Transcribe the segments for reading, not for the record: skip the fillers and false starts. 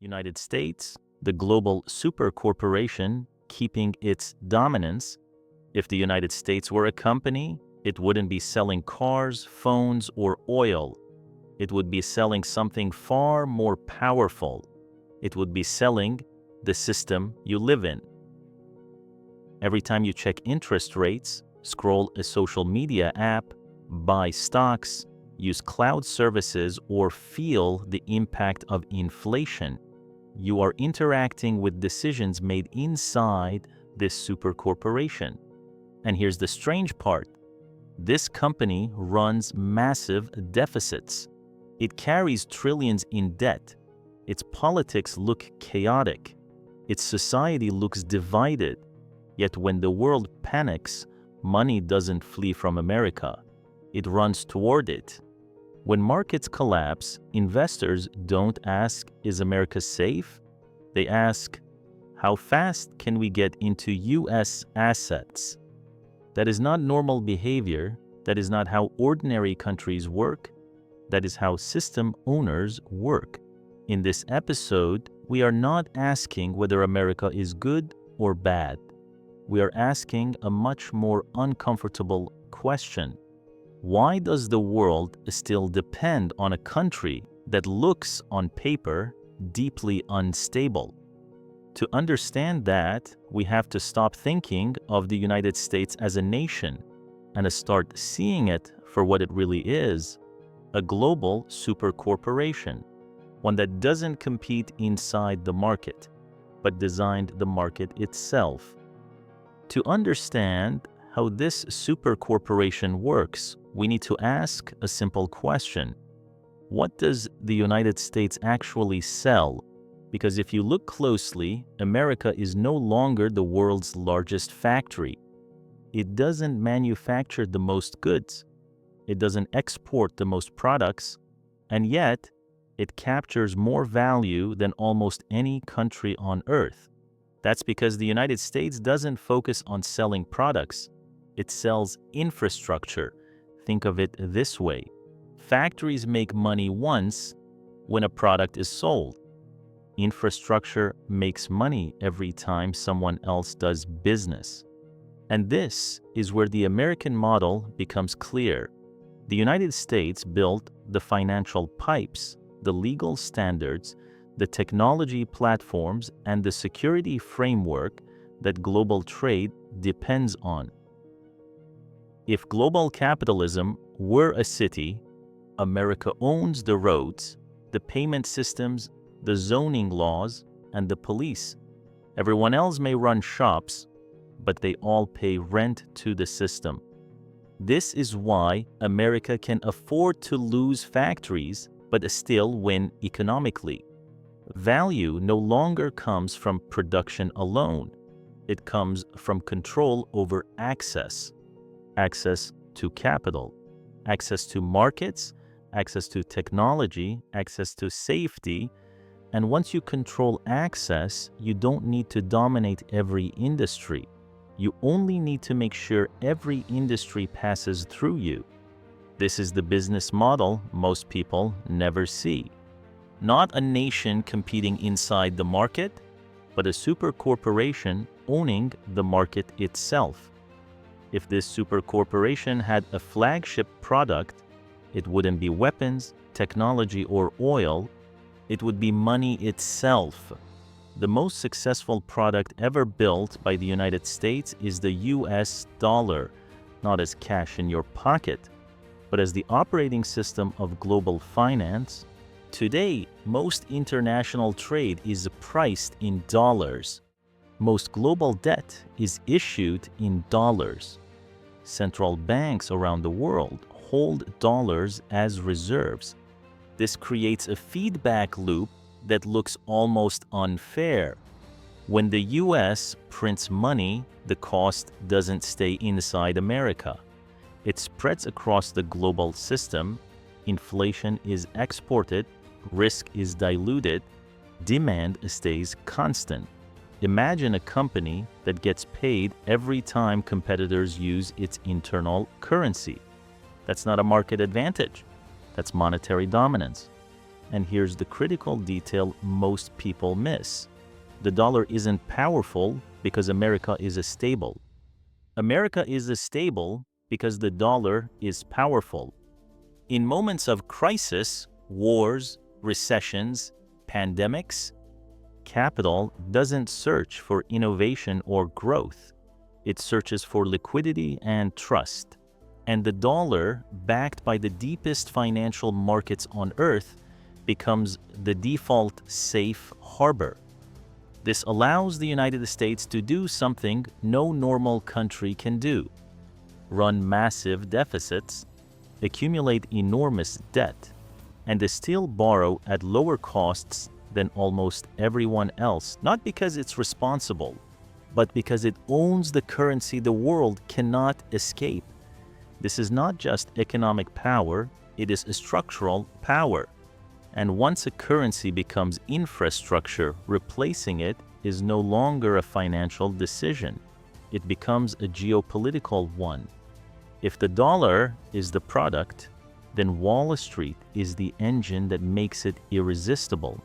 United States, the global supercorporation keeping its dominance. If the United States were a company, it wouldn't be selling cars, phones, or oil. It would be selling something far more powerful. It would be selling the system you live in. Every time you check interest rates, scroll a social media app, buy stocks, use cloud services, or feel the impact of inflation, you are interacting with decisions made inside this supercorporation. And here's the strange part. This company runs massive deficits. It carries trillions in debt. Its politics look chaotic. Its society looks divided. Yet when the world panics, money doesn't flee from America. It runs toward it. When markets collapse, investors don't ask, "Is America safe?" They ask, "How fast can we get into US assets?" That is not normal behavior. That is not how ordinary countries work. That is how system owners work. In this episode, we are not asking whether America is good or bad. We are asking a much more uncomfortable question. Why does the world still depend on a country that looks on paper deeply unstable? To understand that, we have to stop thinking of the United States as a nation and start seeing it for what it really is, a global supercorporation, one that doesn't compete inside the market, but designed the market itself. To understand how this supercorporation works, we need to ask a simple question. What does the United States actually sell? Because if you look closely, America is no longer the world's largest factory. It doesn't manufacture the most goods. It doesn't export the most products. And yet, it captures more value than almost any country on earth. That's because the United States doesn't focus on selling products. It sells infrastructure. Think of it this way. Factories make money once when a product is sold. Infrastructure makes money every time someone else does business. And this is where the American model becomes clear. The United States built the financial pipes, the legal standards, the technology platforms, and the security framework that global trade depends on. If global capitalism were a city, America owns the roads, the payment systems, the zoning laws, and the police. Everyone else may run shops, but they all pay rent to the system. This is why America can afford to lose factories, but still win economically. Value no longer comes from production alone. It comes from control over access. Access to capital, access to markets, access to technology, access to safety. And once you control access, you don't need to dominate every industry. You only need to make sure every industry passes through you. This is the business model most people never see. Not a nation competing inside the market, but a supercorporation owning the market itself. If this supercorporation had a flagship product, it wouldn't be weapons, technology, or oil. It would be money itself. The most successful product ever built by the United States is the US dollar, not as cash in your pocket, but as the operating system of global finance. Today, most international trade is priced in dollars. Most global debt is issued in dollars. Central banks around the world hold dollars as reserves. This creates a feedback loop that looks almost unfair. When the US prints money, the cost doesn't stay inside America. It spreads across the global system. Inflation is exported, risk is diluted, demand stays constant. Imagine a company that gets paid every time competitors use its internal currency. That's not a market advantage. That's monetary dominance. And here's the critical detail most people miss. The dollar isn't powerful because America is stable. America is stable because the dollar is powerful. In moments of crisis, wars, recessions, pandemics, capital doesn't search for innovation or growth. It searches for liquidity and trust. And the dollar, backed by the deepest financial markets on earth, becomes the default safe harbor. This allows the United States to do something no normal country can do: run massive deficits, accumulate enormous debt, and still borrow at lower costs than almost everyone else, not because it's responsible, but because it owns the currency the world cannot escape. This is not just economic power, it is a structural power. And once a currency becomes infrastructure, replacing it is no longer a financial decision. It becomes a geopolitical one. If the dollar is the product, then Wall Street is the engine that makes it irresistible.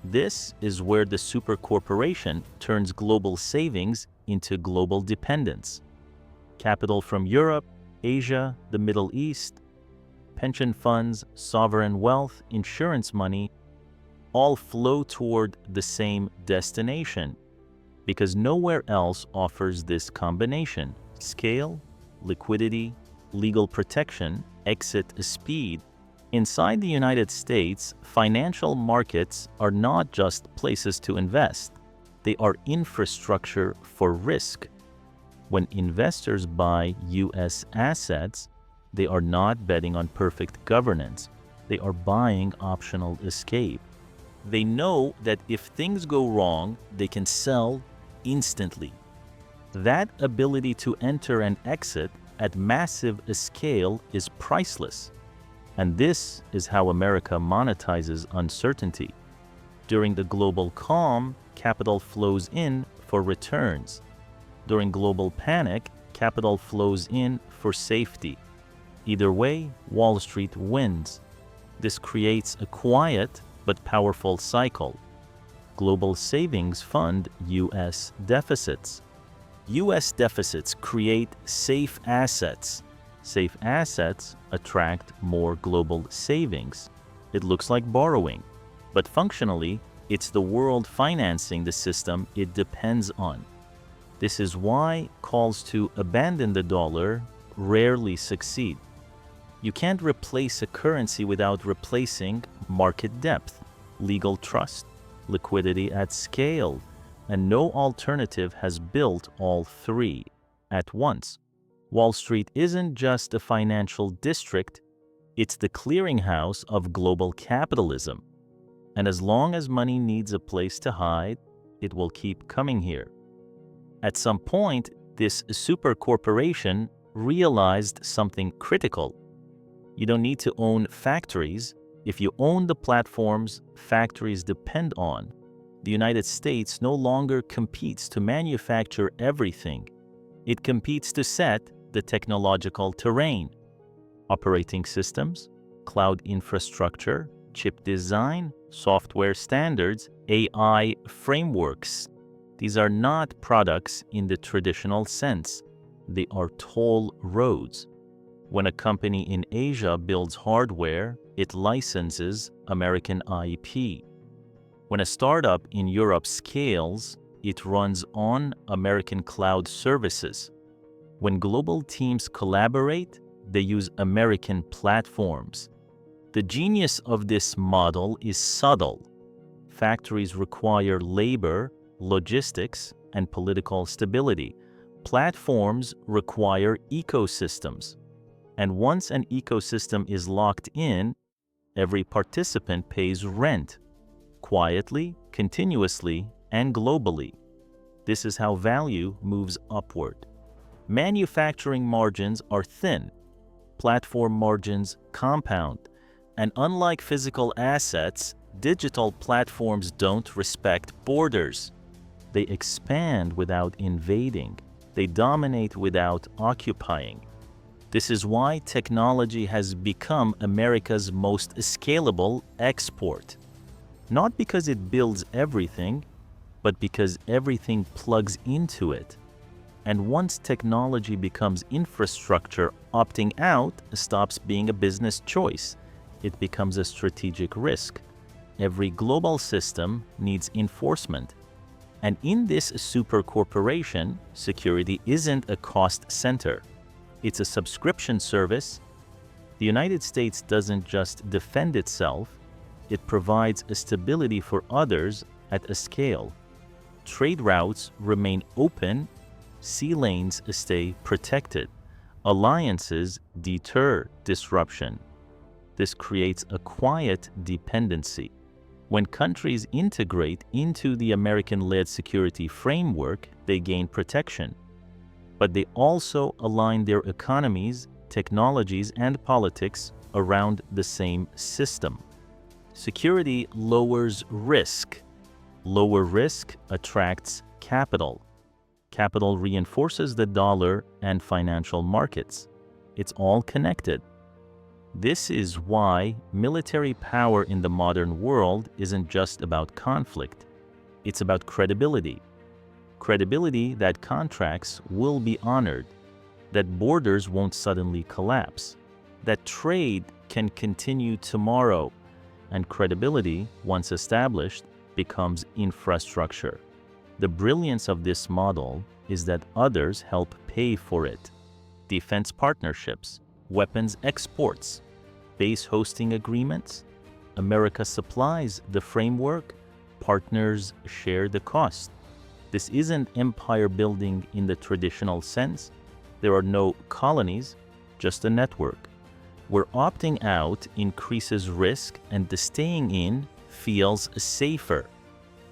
This is where the supercorporation turns global savings into global dependence. Capital from Europe, Asia, the Middle East, pension funds, sovereign wealth, insurance money, all flow toward the same destination, because nowhere else offers this combination: scale, liquidity, legal protection, exit speed. Inside the United States, financial markets are not just places to invest. They are infrastructure for risk. When investors buy U.S. assets, they are not betting on perfect governance. They are buying optional escape. They know that if things go wrong, they can sell instantly. That ability to enter and exit at massive scale is priceless. And this is how America monetizes uncertainty. During the global calm, capital flows in for returns. During global panic, capital flows in for safety. Either way, Wall Street wins. This creates a quiet but powerful cycle. Global savings fund U.S. deficits. U.S. deficits create safe assets. Safe assets attract more global savings. It looks like borrowing, but functionally, it's the world financing the system it depends on. This is why calls to abandon the dollar rarely succeed. You can't replace a currency without replacing market depth, legal trust, liquidity at scale, and no alternative has built all three at once. Wall Street isn't just a financial district, it's the clearinghouse of global capitalism. And as long as money needs a place to hide, it will keep coming here. At some point, this supercorporation realized something critical. You don't need to own factories. If you own the platforms factories depend on, the United States no longer competes to manufacture everything. It competes to set the technological terrain: operating systems, cloud infrastructure, chip design, software standards, AI frameworks. These are not products in the traditional sense. They are toll roads. When a company in Asia builds hardware, it licenses American IP. When a startup in Europe scales, it runs on American cloud services. When global teams collaborate, they use American platforms. The genius of this model is subtle. Factories require labor, logistics, and political stability. Platforms require ecosystems. And once an ecosystem is locked in, every participant pays rent, quietly, continuously, and globally. This is how value moves upward. Manufacturing margins are thin. Platform margins compound. And unlike physical assets, digital platforms don't respect borders. They expand without invading. They dominate without occupying. This is why technology has become America's most scalable export. Not because it builds everything, but because everything plugs into it. And once technology becomes infrastructure, opting out stops being a business choice. It becomes a strategic risk. Every global system needs enforcement. And in this super corporation, security isn't a cost center. It's a subscription service. The United States doesn't just defend itself, it provides a stability for others at a scale. Trade routes remain open, sea lanes stay protected, alliances deter disruption. This creates a quiet dependency. When countries integrate into the American-led security framework, they gain protection. But they also align their economies, technologies, and politics around the same system. Security lowers risk. Lower risk attracts capital. Capital reinforces the dollar and financial markets. It's all connected. This is why military power in the modern world isn't just about conflict. It's about credibility. Credibility that contracts will be honored, that borders won't suddenly collapse, that trade can continue tomorrow, and credibility, once established, becomes infrastructure. The brilliance of this model is that others help pay for it. Defense partnerships, weapons exports, base hosting agreements. America supplies the framework, partners share the cost. This isn't empire building in the traditional sense. There are no colonies, just a network. Where opting out increases risk and the staying in feels safer.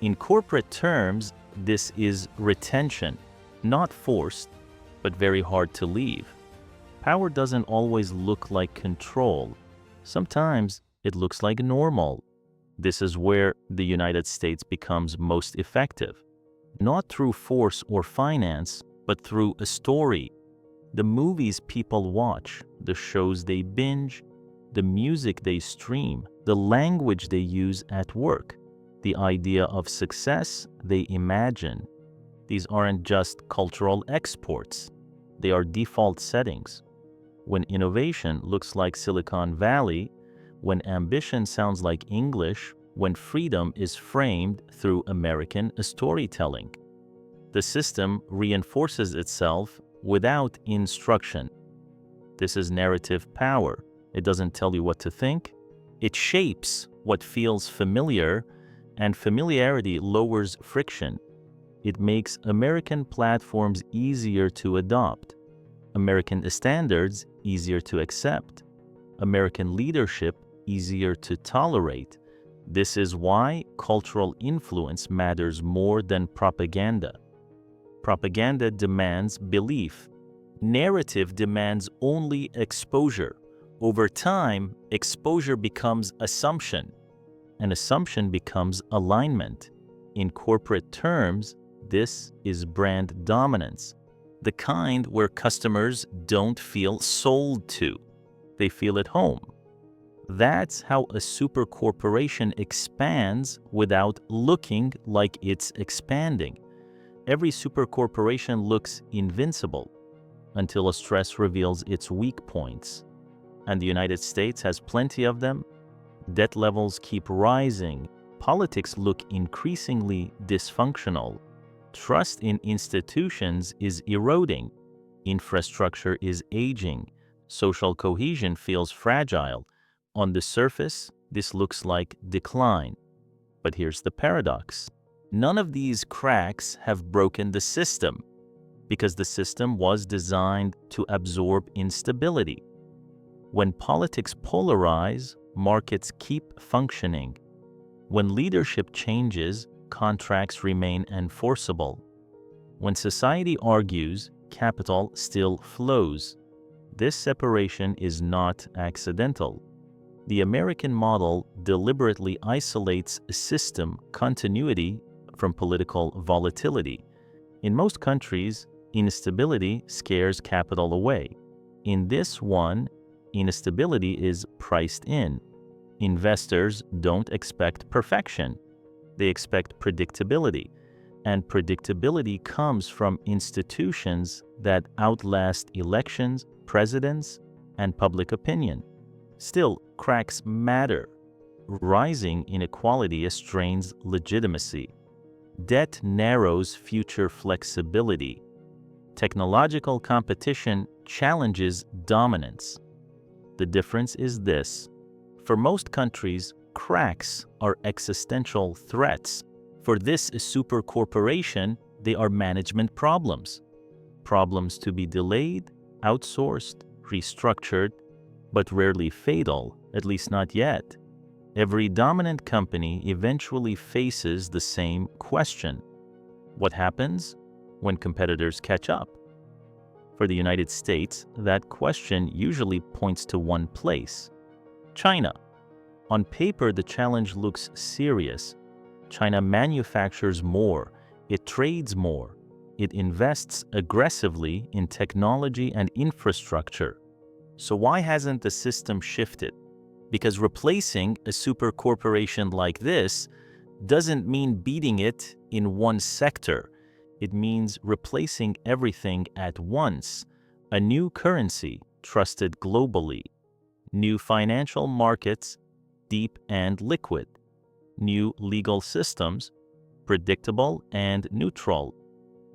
In corporate terms, this is retention, not forced, but very hard to leave. Power doesn't always look like control. Sometimes it looks like normal. This is where the United States becomes most effective. Not through force or finance, but through a story. The movies people watch, the shows they binge, the music they stream, the language they use at work, the idea of success they imagine. These aren't just cultural exports. They are default settings. When innovation looks like Silicon Valley, when ambition sounds like English, when freedom is framed through American storytelling. The system reinforces itself without instruction. This is narrative power. It doesn't tell you what to think. It shapes what feels familiar, and familiarity lowers friction. It makes American platforms easier to adopt, American standards easier to accept, American leadership easier to tolerate. This is why cultural influence matters more than propaganda. Propaganda demands belief. Narrative demands only exposure. Over time, exposure becomes assumption, and assumption becomes alignment. In corporate terms, this is brand dominance, the kind where customers don't feel sold to. They feel at home. That's how a super corporation expands without looking like it's expanding. Every super corporation looks invincible until a stress reveals its weak points. And the United States has plenty of them. Debt levels keep rising. Politics look increasingly dysfunctional. Trust in institutions is eroding. Infrastructure is aging. Social cohesion feels fragile. On the surface, this looks like decline. But here's the paradox. None of these cracks have broken the system, because the system was designed to absorb instability. When politics polarize, markets keep functioning. When leadership changes, contracts remain enforceable. When society argues, capital still flows. This separation is not accidental. The American model deliberately isolates system continuity from political volatility. In most countries, instability scares capital away. In this one, instability is priced in. Investors don't expect perfection. They expect predictability. And predictability comes from institutions that outlast elections, presidents, and public opinion. Still, cracks matter. Rising inequality strains legitimacy. Debt narrows future flexibility. Technological competition challenges dominance. The difference is this. For most countries, cracks are existential threats. For this super corporation, they are management problems. Problems to be delayed, outsourced, restructured, but rarely fatal, at least not yet. Every dominant company eventually faces the same question. What happens when competitors catch up? For the United States, that question usually points to one place: China. On paper, the challenge looks serious. China manufactures more, it trades more, it invests aggressively in technology and infrastructure. So why hasn't the system shifted? Because replacing a super corporation like this doesn't mean beating it in one sector. It means replacing everything at once. A new currency, trusted globally. New financial markets, deep and liquid. New legal systems, predictable and neutral.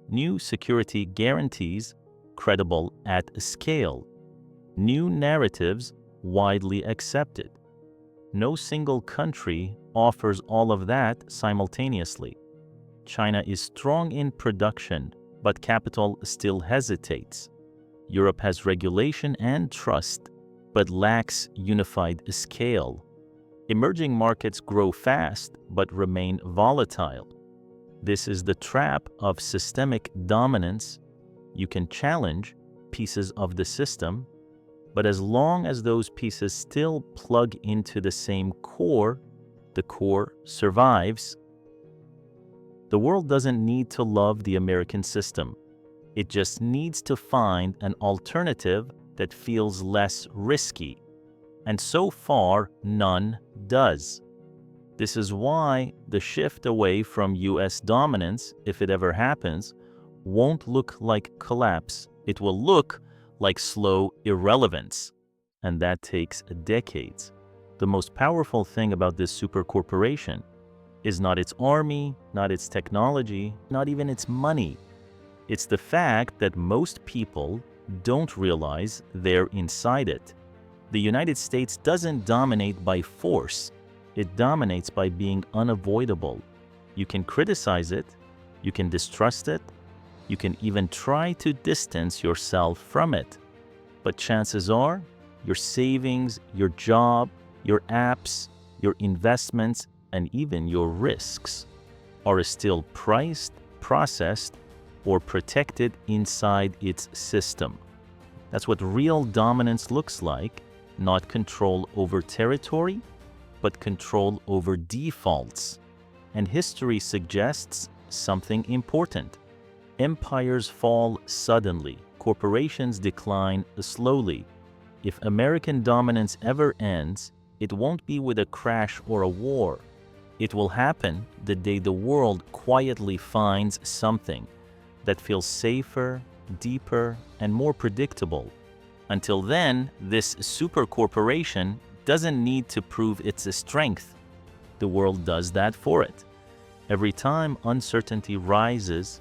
New security guarantees, credible at scale. New narratives, widely accepted. No single country offers all of that simultaneously. China is strong in production, but capital still hesitates. Europe has regulation and trust, but lacks unified scale. Emerging markets grow fast, but remain volatile. This is the trap of systemic dominance. You can challenge pieces of the system, but as long as those pieces still plug into the same core, the core survives. The world doesn't need to love the American system. It just needs to find an alternative that feels less risky. And so far, none does. This is why the shift away from US dominance, if it ever happens, won't look like collapse. It will look like slow irrelevance. And that takes decades. The most powerful thing about this super corporation is not its army, not its technology, not even its money. It's the fact that most people don't realize they're inside it. The United States doesn't dominate by force. It dominates by being unavoidable. You can criticize it, you can distrust it, you can even try to distance yourself from it. But chances are, your savings, your job, your apps, your investments, and even your risks are still priced, processed, or protected inside its system. That's what real dominance looks like, not control over territory, but control over defaults. And history suggests something important. Empires fall suddenly, corporations decline slowly. If American dominance ever ends, it won't be with a crash or a war. It will happen the day the world quietly finds something that feels safer, deeper, and more predictable. Until then, this super corporation doesn't need to prove its strength. The world does that for it. Every time uncertainty rises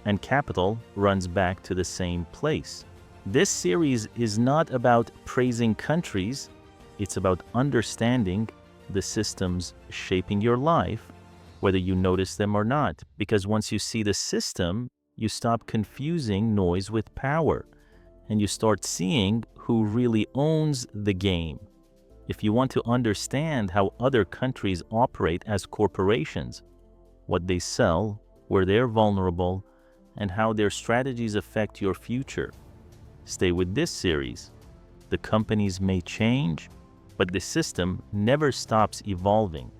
and capital runs back to the same place. This series is not about praising countries, it's about understanding the systems shaping your life, whether you notice them or not. Because once you see the system, you stop confusing noise with power, and you start seeing who really owns the game. If you want to understand how other countries operate as corporations, what they sell, where they're vulnerable, and how their strategies affect your future, stay with this series. The companies may change, but the system never stops evolving.